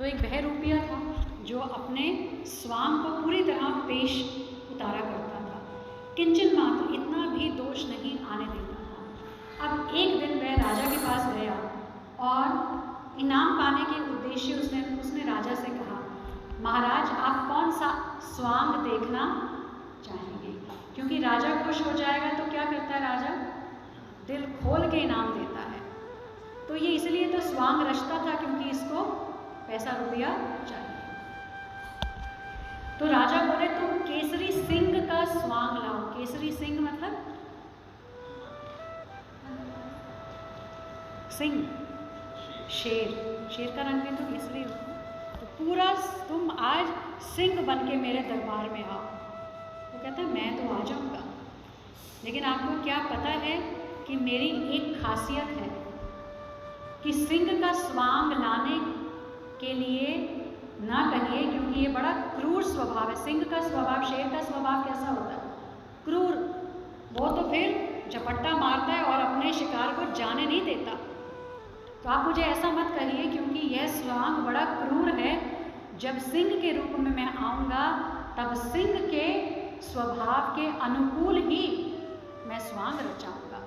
तो एक बहरूपिया था जो अपने स्वांग को पूरी तरह पेश उतारा करता था, किंचन मात्र इतना भी दोष नहीं आने देता था। अब एक दिन वह राजा के पास गया और इनाम पाने के उद्देश्य उसने राजा से कहा, महाराज आप कौन सा स्वांग देखना चाहेंगे? क्योंकि राजा खुश हो जाएगा तो क्या करता है राजा? दिल खोल के इनाम देता है। तो ये इसलिए तो स्वांग रचता था क्योंकि इसको पैसा रुपया चाहिए। तो राजा बोले तुम केसरी सिंह का स्वांग लाओ। केसरी सिंह मतलब सिंह, शेर, शेर का रंग भी तो केसरी होता है। तो पूरा तुम आज सिंह बन के मेरे दरबार में आओ। वो कहता है मैं तो आ जाऊंगा, लेकिन आपको क्या पता है कि मेरी एक खासियत है कि सिंह का स्वांग लाने के लिए ना कहिए, क्योंकि ये बड़ा क्रूर स्वभाव है। सिंह का स्वभाव, शेर का स्वभाव कैसा होता है? क्रूर। वो तो फिर झपट्टा मारता है और अपने शिकार को जाने नहीं देता। तो आप मुझे ऐसा मत कहिए, क्योंकि यह स्वांग बड़ा क्रूर है। जब सिंह के रूप में मैं आऊँगा तब सिंह के स्वभाव के अनुकूल ही मैं स्वांग रचाऊंगा,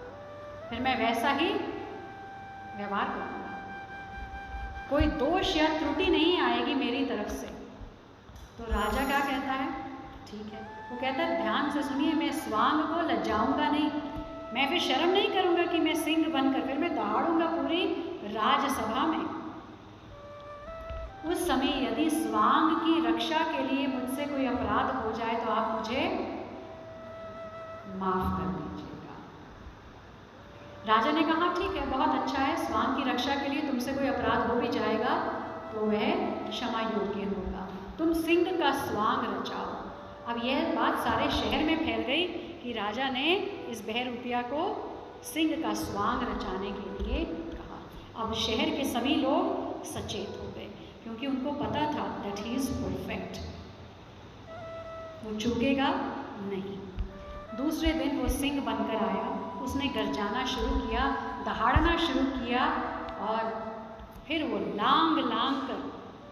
फिर मैं वैसा ही व्यवहार करूंगा, कोई दोष या त्रुटि नहीं आएगी मेरी तरफ से। तो राजा क्या कहता है? ठीक है। वो कहता है ध्यान से सुनिए, मैं स्वांग को लजाऊंगा नहीं, मैं फिर शर्म नहीं करूंगा कि मैं सिंह बनकर फिर मैं दहाड़ूंगा पूरी राजसभा में। उस समय यदि स्वांग की रक्षा के लिए मुझसे कोई अपराध हो जाए तो आप मुझे माफ कर दीजिएगा। राजा ने कहा ठीक है, बहुत अच्छा है, स्वांग की रक्षा के लिए तुमसे कोई अपराध हो भी जाएगा तो वह क्षमा योग्य होगा, तुम सिंह का स्वांग रचाओ। अब यह बात सारे शहर में फैल गई कि राजा ने इस बहरूपिया को सिंह का स्वांग रचाने के लिए कहा। अब शहर के सभी लोग सचेत हो गए, क्योंकि उनको पता था दैट ही इज परफेक्ट, वो चूकेगा नहीं। दूसरे दिन वो सिंह बनकर आया, उसने गरजाना शुरू किया, दहाड़ना शुरू किया और फिर वो लांग लांग कर,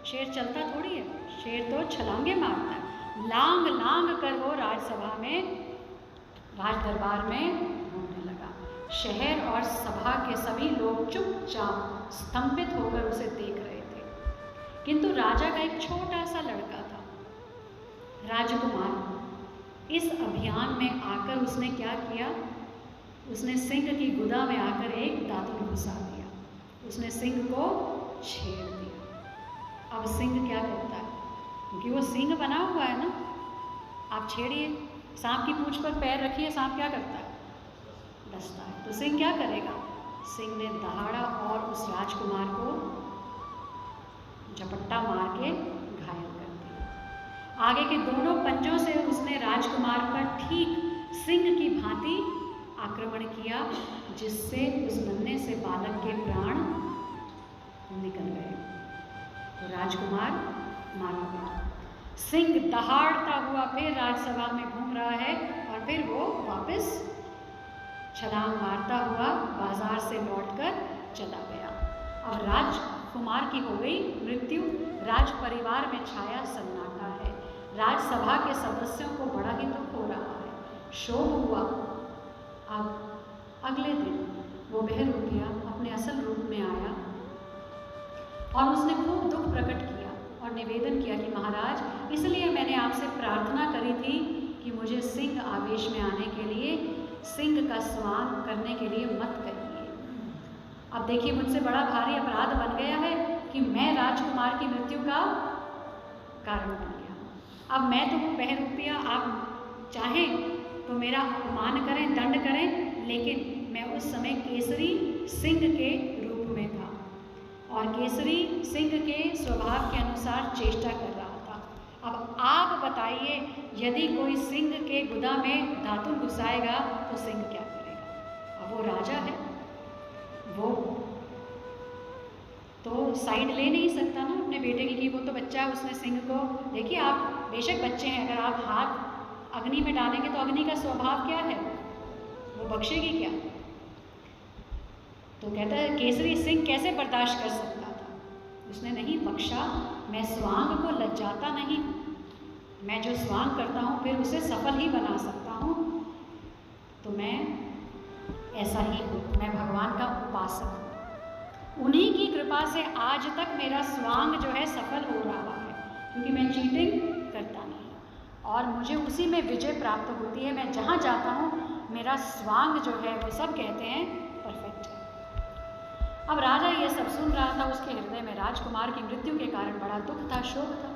शेर चलता थोड़ी है, शेर तो छलांगे मारता है, लांग लांग कर वो राजसभा में, राज दरबार में घूमने लगा। शहर और सभा के सभी लोग चुपचाप स्तंभित होकर उसे देख रहे थे, किंतु राजा का एक छोटा सा लड़का था, राजकुमार। इस अभियान में आकर उसने क्या किया? उसने सिंह की गुदा में आकर एक दातुन घुसा दिया, उसने सिंह को छेड़ दिया। अब सिंह क्या करता है? क्योंकि वो सिंह बना हुआ है ना, आप छेड़िए, सांप की पूंछ पर पैर रखिए, सांप क्या करता है? डसता है। तो सिंह क्या करेगा? सिंह ने दहाड़ा और उस राजकुमार को झपट्टा मार के घायल कर दिया। आगे के दोनों पंजों से उसने राजकुमार पर ठीक सिंह की भांति आक्रमण किया, जिससे उस नन्हे से बालक के प्राण निकल गए। तो राजकुमार मारा गया। सिंह दहाड़ता हुआ फिर राजसभा में घूम रहा है और फिर वो वापस छलांग मारता हुआ बाजार से लौटकर चला गया। अब राजकुमार की हो गई मृत्यु, राज परिवार में छाया सन्नाटा है, राजसभा के सदस्यों को बड़ा ही दुख हो रहा है, शोक हुआ। अब अगले दिन वो बहरूपिया अपने असल रूप में आया और उसने खूब दुख प्रकट किया और निवेदन किया कि महाराज, इसलिए मैंने आपसे प्रार्थना करी थी कि मुझे सिंह आवेश में आने के लिए, सिंह का स्वांग करने के लिए मत कहिए। अब देखिए, मुझसे बड़ा भारी अपराध बन गया है कि मैं राजकुमार की मृत्यु का कारण बन गया। अब मैं तो हूँ बहरूपिया, आप चाहें तो मेरा अपमान करें, दंड करें, लेकिन मैं उस समय केसरी सिंह के रूप में था और केसरी सिंह के स्वभाव के अनुसार चेष्टा कर रहा था। अब आप बताइए, यदि कोई सिंह के गुदा में दातुन घुसाएगा तो सिंह क्या करेगा? अब वो राजा है, वो तो साइड ले नहीं सकता ना अपने बेटे की कि वो तो बच्चा है, उसने सिंह को, देखिए आप बेशक बच्चे हैं, अगर आप हाथ अग्नि में डालेंगे तो अग्नि का स्वभाव क्या है? वो बख्शेगी क्या? तो कहता है केसरी सिंह कैसे बर्दाश्त कर सकता था। उसने नहीं बख्शा। मैं स्वांग को लज्जाता नहीं हूँ, मैं जो स्वांग करता हूँ फिर उसे सफल ही बना सकता हूँ। तो मैं ऐसा ही हूँ, मैं भगवान का उपासक हूँ। उन्हीं की कृपा से आज तक मेरा स्वांग जो है सफल हो रहा है, क्योंकि मैं चीटिंग करता नहीं और मुझे उसी में विजय प्राप्त होती है। मैं जहाँ जाता हूँ मेरा स्वांग जो है वो सब कहते हैं परफेक्ट है। अब राजा ये सब सुन रहा था। उसके हृदय में राजकुमार की मृत्यु के कारण बड़ा दुख था, शोक था,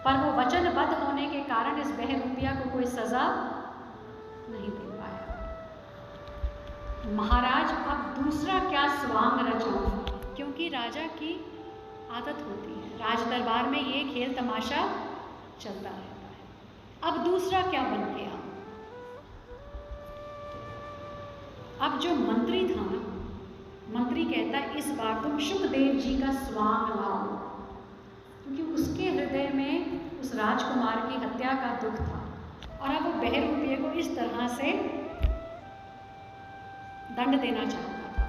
पर वो वचनबद्ध होने के कारण इस बहरूपिया को कोई सजा नहीं दे पाया। महाराज अब दूसरा क्या स्वांग रचाऊं, क्योंकि राजा की आदत होती है, राज दरबार में ये खेल तमाशा चलता रहता है। अब दूसरा क्या बन गया। अब जो मंत्री था ना, मंत्री कहता है इस बार तुम शुकदेव जी का स्वांग लाओ, क्योंकि उसके हृदय में उस राजकुमार की हत्या का दुख था और अब वो बहरूपिये को इस तरह से दंड देना चाहता था।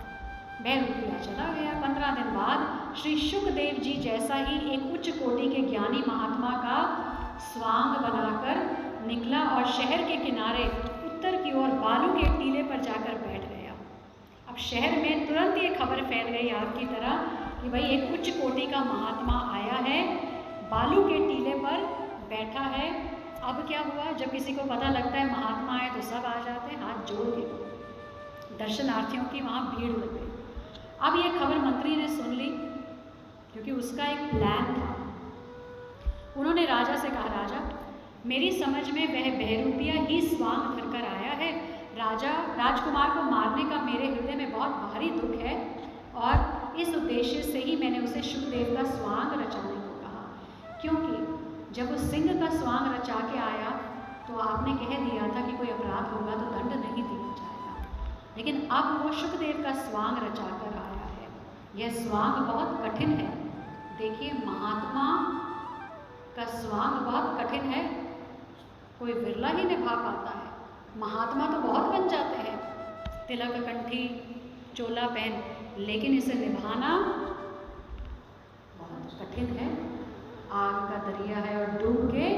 बहरूपिया चला गया। 15 दिन बाद श्री शुकदेव जी जैसा ही एक उच्च कोटि के ज्ञानी महात्मा का स्वांग बनाकर निकला और शहर के किनारे उत्तर की ओर बालू के टीले पर जाकर बैठ गया। अब शहर में तुरंत ये खबर फैल गई आग की तरह कि भाई एक उच्च कोटि का महात्मा आया है, बालू के टीले पर बैठा है। अब क्या हुआ, जब किसी को पता लगता है महात्मा आए तो सब आ जाते हैं हाथ जोड़ के, दर्शनार्थियों की वहाँ भीड़ लग गई। अब ये खबर मंत्री ने सुन ली, क्योंकि उसका एक प्लान था। उन्होंने राजा से कहा, राजा मेरी समझ में वह बहरूपिया ही स्वांग भरकर आया है। राजा, राजकुमार को मारने का मेरे हृदय में बहुत भारी दुख है और इस उद्देश्य से ही मैंने उसे शुकदेव का स्वांग रचाने को कहा, क्योंकि जब वो सिंह का स्वांग रचा के आया तो आपने कह दिया था कि कोई अपराध होगा तो दंड नहीं दिया जाएगा, लेकिन अब वो शुकदेव का स्वांग रचा कर आया है। यह स्वांग बहुत कठिन है। देखिए, महात्मा का स्वांग बहुत कठिन है, कोई बिरला ही निभा पाता है। महात्मा तो बहुत बन जाते हैं, तिलक कंठी चोला पहन, लेकिन इसे निभाना बहुत कठिन है। आग का दरिया है और डूब के।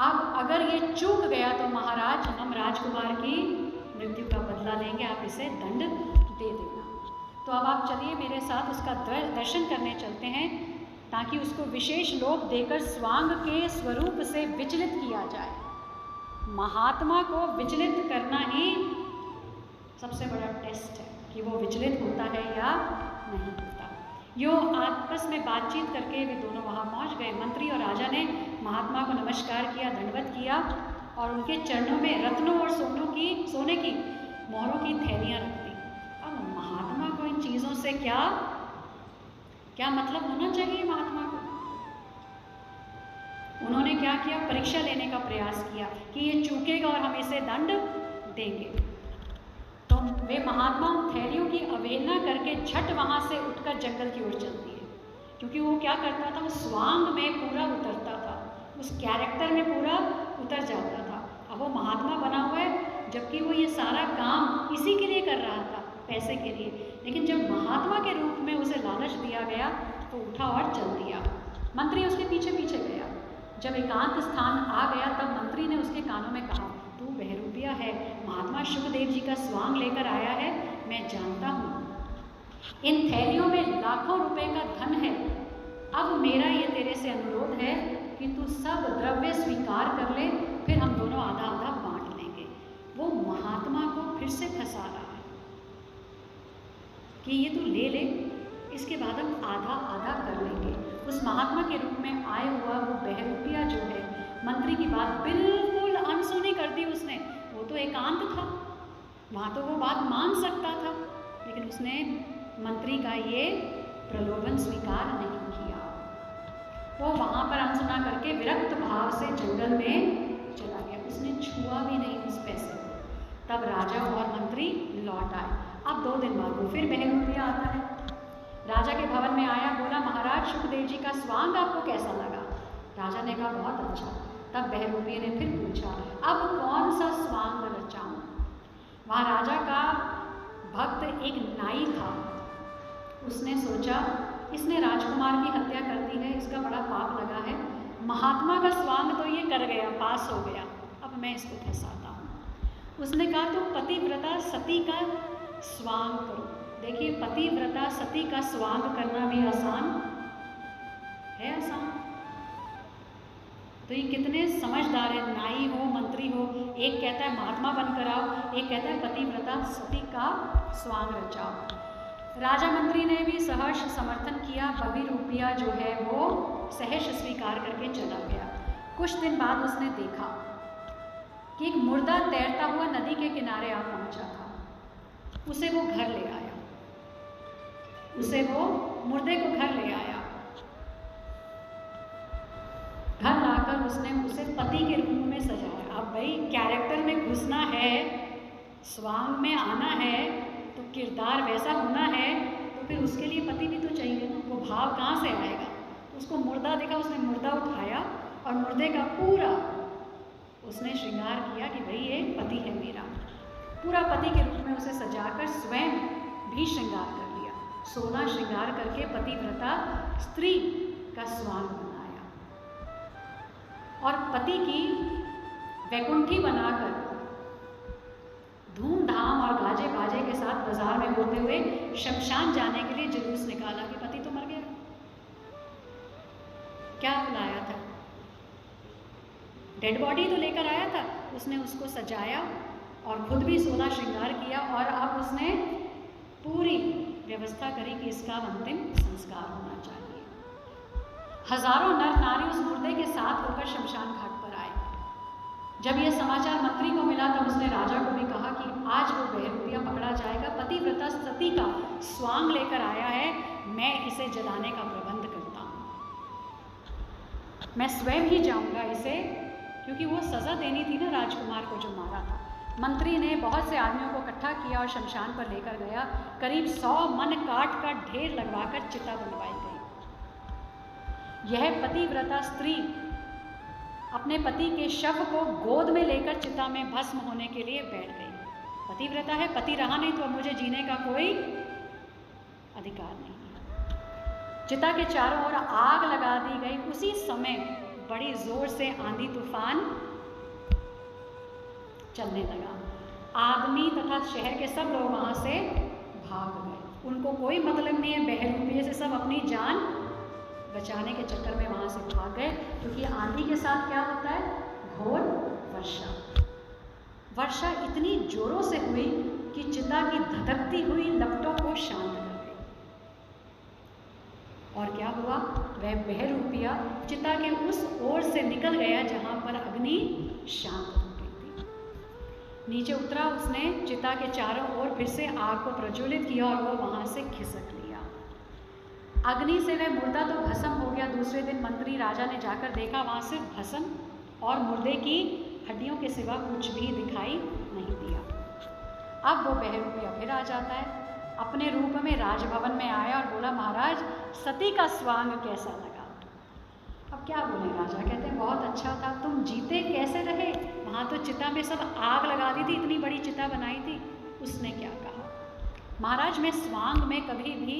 अब अगर ये चूक गया तो महाराज हम राजकुमार की मृत्यु का बदला लेंगे, आप इसे दंड दे देना। तो अब आप चलिए मेरे साथ उसका दर्शन करने चलते हैं, ताकि उसको विशेष लोक देकर स्वांग के स्वरूप से विचलित किया जाए। महात्मा को विचलित करना ही सबसे बड़ा टेस्ट है कि वो विचलित होता है या नहीं होता। यो आपस में बातचीत करके वे दोनों वहाँ पहुँच गए। मंत्री और राजा ने महात्मा को नमस्कार किया, दंडवत किया और उनके चरणों में रत्नों और सोने की मोहरों की थैलियाँ रख दी। अब महात्मा को इन चीज़ों से क्या मतलब होना चाहिए महात्मा को। उन्होंने क्या किया, परीक्षा लेने का प्रयास किया कि ये चूकेगा और हम इसे दंड देंगे। तो वे महात्मा उन थैलियों की अवहेलना करके झट वहाँ से उठकर जंगल की ओर चल दिए, क्योंकि वो क्या करता था, वो स्वांग में पूरा उतरता था, उस कैरेक्टर में पूरा उतर जाता था। अब वो महात्मा बना हुआ है, जबकि वो ये सारा काम इसी के लिए कर रहा था, पैसे के लिए। लेकिन जब महात्मा के रूप में उसे लालच दिया गया तो उठा और चल दिया। मंत्री उसके पीछे पीछे गया। जब एकांत स्थान आ गया तब मंत्री ने उसके कानों में कहा, तू बहरूपिया है, महात्मा शुकदेव जी का स्वांग लेकर आया है, मैं जानता हूँ। इन थैलियों में लाखों रुपए का धन है। अब मेरा ये तेरे से अनुरोध है कि तू सब द्रव्य स्वीकार कर ले, फिर हम दोनों आधा आधा बांट लेंगे। वो महात्मा को फिर से फंसा रहा है कि ये तू ले ले, इसके बाद हम आधा आधा कर लेंगे। उस महात्मा के रूप में आए हुआ वो बहरूपिया जो है, मंत्री की बात बिल्कुल अनसुनी कर दी उसने। वो तो एकांत था, वहाँ तो वो बात मान सकता था, लेकिन उसने मंत्री का ये प्रलोभन स्वीकार नहीं किया। वो वहाँ पर अनसुना करके विरक्त भाव से जंगल में चला गया। उसने छुआ भी नहीं उस पैसे को। तब राजा और मंत्री लौट आए। अब 2 दिन बाद वो फिर बहरूपिया आता है, राजा के भवन में आया, बोला, महाराज शुकदेव जी का स्वांग आपको कैसा लगा। राजा ने कहा, बहुत अच्छा। तब बहरूपिये ने फिर पूछा, अब कौन सा स्वांग रचाऊं। वहाँ राजा का भक्त एक नाई था, उसने सोचा इसने राजकुमार की हत्या कर दी है, इसका बड़ा पाप लगा है, महात्मा का स्वांग तो ये कर गया, पास हो गया, अब मैं इसको फंसाता हूँ। उसने कहा तुम पतिव्रता सती का स्वांग करो। देखिए, पतिव्रता सती का स्वांग करना भी आसान है, आसान। तो ये कितने समझदार है, नाई हो मंत्री हो, एक कहता है महात्मा बनकर आओ, एक कहता है पतिव्रता सती का स्वांग रचाओ। राजा मंत्री ने भी सहर्ष समर्थन किया, बहिरूपिया जो है वो सहर्ष स्वीकार करके चला गया। कुछ दिन बाद उसने देखा कि एक मुर्दा तैरता हुआ नदी के किनारे आ पहुंचा था। उसे वो घर ले आया, उसे वो मुर्दे को घर ले आया। घर लाकर उसने उसे पति के रूप में सजाया। अब भाई कैरेक्टर में घुसना है, स्वांग में आना है, तो किरदार वैसा होना है, तो फिर उसके लिए पति भी तो चाहिए ना। वो भाव कहाँ से आएगा? तो उसको मुर्दा देखा, उसने मुर्दा उठाया और मुर्दे का पूरा उसने श्रृंगार किया कि भाई ये पति है मेरा। पूरा पति के रूप में उसे सजाकर स्वयं भी श्रृंगार कर लिया। 16 श्रृंगार करके पतिव्रता स्त्री का स्वांग बनाया और पति की वैकुंठी बनाकर धूमधाम और गाजे बाजे के साथ बाजार में होते हुए शमशान जाने के लिए जुलूस निकाला कि पति तो मर गया। क्या लाया था? डेड बॉडी तो लेकर आया था। उसने उसको सजाया और खुद भी 16 श्रृंगार किया और अब उसने पूरी व्यवस्था करी कि इसका अंतिम संस्कार होना चाहिए। हजारों नर नारी उस मुर्दे के साथ होकर शमशान घाट पर आए। जब यह समाचार मंत्री को मिला तब उसने राजा को भी कहा कि आज वो बहरूपिया पकड़ा जाएगा, पतिव्रता सती का स्वांग लेकर आया है, मैं इसे जलाने का प्रबंध करता हूँ। मैं स्वयं ही जाऊंगा इसे, क्योंकि वो सजा देनी थी ना राजकुमार को जो मारा था। मंत्री ने बहुत से आदमियों को इकट्ठा किया और शमशान पर लेकर गया। करीब 100 मन काट का ढेर लगवाकर चिता बनवाई गई। यह पतिव्रता स्त्री अपने पति के शव को गोद में लेकर चिता में भस्म होने के लिए बैठ गई। पतिव्रता है, पति रहा नहीं तो अब मुझे जीने का कोई अधिकार नहीं है। चिता के चारों ओर आग लगा दी गई। उसी समय बड़ी जोर से आंधी तूफान चलने लगा। आदमी तथा शहर के सब लोग वहां से भाग गए। उनको कोई मतलब नहीं है, बहरूपिये से सब अपनी जान बचाने के चक्कर में वहां से भाग गए, क्योंकि आंधी के साथ क्या होता है? घोर वर्षा। वर्षा इतनी जोरों से हुई कि चिता की धधकती हुई लपटों को शांत कर गई। और क्या हुआ? वह बहरूपिया चिता के उस ओर से निकल गया जहां पर अग्नि शांत हो गई थी। नीचे उतरा, उसने चिता के चारों ओर फिर से आग को प्रज्वलित किया और वो वहां से खिसक लिया। अग्नि से वह मुर्दा तो भस्म हो गया। दूसरे दिन मंत्री राजा ने जाकर देखा, वहां सिर्फ भस्म और मुर्दे की हड्डियों के सिवा कुछ भी दिखाई नहीं दिया। अब वो बहरूपिया फिर आ जाता है, अपने रूप में राजभवन में आया और बोला, महाराज सती का स्वांग कैसा लगा? अब क्या बोले राजा? कहते हैं बहुत अच्छा था। तुम जीते कैसे रहे? वहाँ तो चिता में सब आग लगा दी थी, इतनी बड़ी चिता बनाई थी। उसने क्या कहा? महाराज मैं स्वांग में कभी भी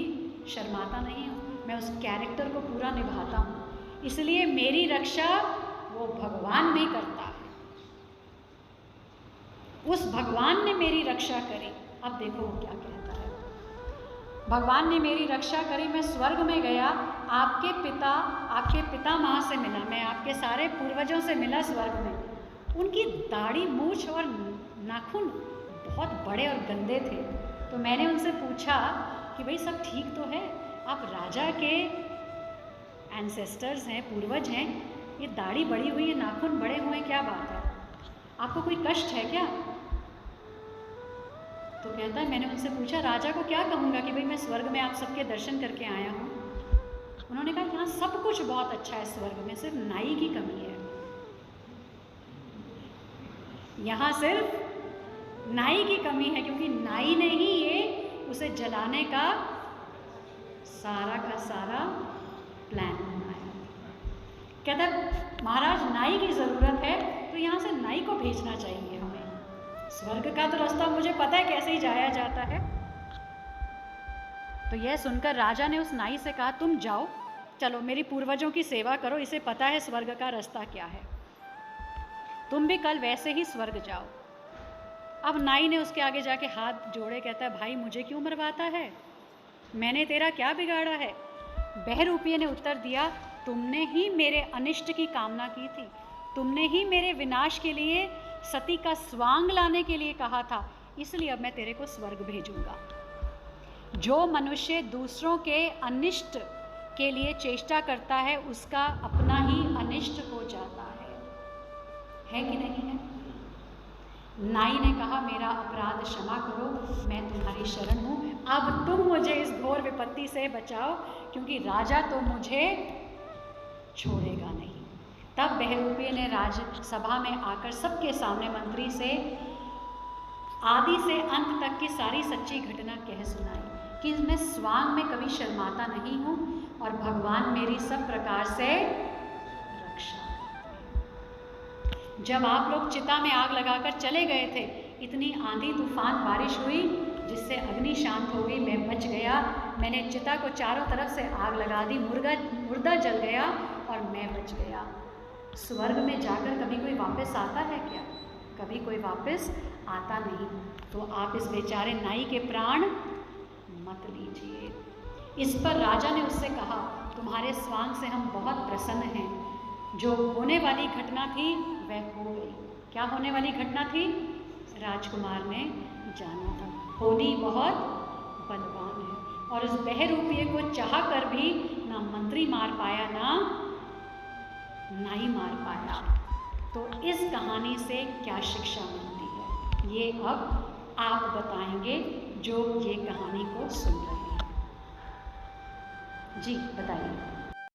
शर्माता नहीं हूँ, मैं उस कैरेक्टर को पूरा निभाता हूँ, इसलिए मेरी रक्षा वो भगवान भी करता है। उस भगवान ने मेरी रक्षा करी। अब देखो वो क्या कहता है। भगवान ने मेरी रक्षा करी, मैं स्वर्ग में गया, आपके पितामह से मिला, मैं आपके सारे पूर्वजों से मिला स्वर्ग में। उनकी दाढ़ी, मूछ और नाखून बहुत बड़े और गंदे थे। तो मैंने उनसे पूछा कि भाई सब ठीक तो है, आप राजा के एंसेस्टर्स हैं, पूर्वज हैं, ये दाढ़ी बड़ी हुई है, नाखून बड़े हुए, क्या बात है? आपको कोई कष्ट है क्या? तो कहता है मैंने उनसे पूछा राजा को क्या कहूँगा कि भाई मैं स्वर्ग में आप सबके दर्शन करके आया हूँ। उन्होंने कहा यहाँ सब कुछ बहुत अच्छा है, स्वर्ग में सिर्फ नाई की कमी है। यहाँ सिर्फ नाई की कमी है, क्योंकि नाई ने ही ये उसे जलाने का सारा प्लान बनाया। कहता महाराज नाई की ज़रूरत है, तो यहाँ से नाई को भेजना चाहिए हमें। स्वर्ग का तो रास्ता मुझे पता है कैसे ही जाया जाता है, तो यह सुनकर राजा ने उस नाई से कहा, तुम जाओ, चलो मेरी पूर्वजों की सेवा करो, इसे पता है स्वर्ग का रास्ता क्या है, तुम भी कल वैसे ही स्वर्ग जाओ। अब नाई ने उसके आगे जाके हाथ जोड़े, कहता है, भाई मुझे क्यों मरवाता है, मैंने तेरा क्या बिगाड़ा है। बहरूपिये ने उत्तर दिया, तुमने ही मेरे अनिष्ट की कामना की थी, तुमने ही मेरे विनाश के लिए सती का स्वांग लाने के लिए कहा था, इसलिए अब मैं तेरे को स्वर्ग भेजूंगा। जो मनुष्य दूसरों के अनिष्ट के लिए चेष्टा करता है उसका अपना ही अनिष्ट हो जाता है कि नहीं है। नाई ने कहा, मेरा अपराध क्षमा करो, मैं तुम्हारी शरण हूँ, अब तुम मुझे इस घोर विपत्ति से बचाओ, क्योंकि राजा तो मुझे छोड़ेगा नहीं। तब बहरूपिये ने राजसभा में आकर सबके सामने मंत्री से आदि से अंत तक की सारी सच्ची घटना कह सुनाई कि मैं स्वांग में कभी शर्माता नहीं हूँ और भगवान मेरी सब प्रकार से रक्षा। जब आप लोग चिता में आग लगाकर चले गए थे, इतनी आंधी तूफान बारिश हुई जिससे अग्नि शांत हो गई, मैं बच गया, मैंने चिता को चारों तरफ से आग लगा दी, मुर्दा जल गया और मैं बच गया। स्वर्ग में जाकर कभी कोई वापस आता है क्या? कभी कोई वापस आता नहीं। तो आप इस बेचारे नाई के प्राण मत लीजिए। इस पर राजा ने उससे कहा, तुम्हारे स्वांग से हम बहुत प्रसन्न हैं, जो होने वाली घटना थी वह हो गई। क्या होने वाली घटना थी? राजकुमार ने जाना था, होनी बहुत बलवान है। और उस बहरूपिये को चाह कर भी ना मंत्री मार पाया ना नाई मार पाया। तो इस कहानी से क्या शिक्षा मिलती है, ये अब आप बताएंगे जो ये कहानी को सुन रहे हैं। जी बताइए।